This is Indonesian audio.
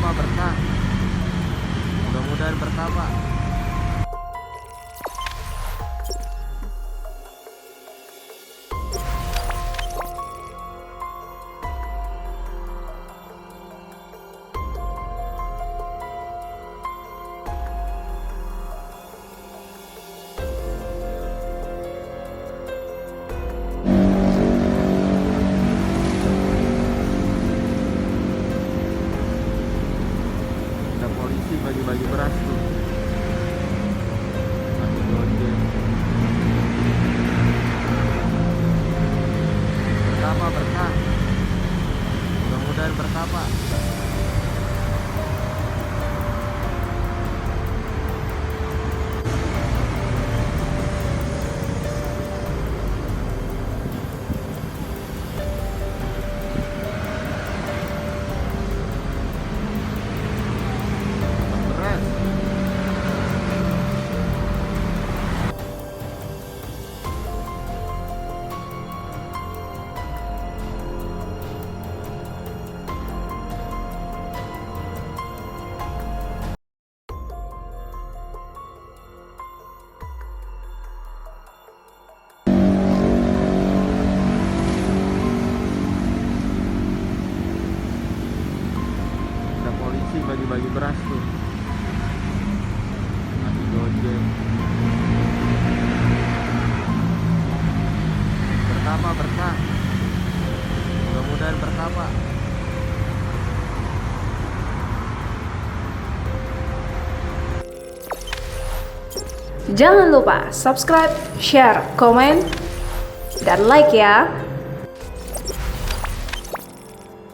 Pertama berkah. Mudah-mudahan berkah, Pak. Ada polisi bagi-bagi beras tuh. Lagi gojek. Pertama berkah. Mudah-mudahan berkah, Pak. Beres. Ada polisi bagi-bagi beras tuh. Lagi gojek. Pertama berkah. Mudah-mudahan berkah, Pak. Jangan lupa subscribe, share, komen, dan like ya.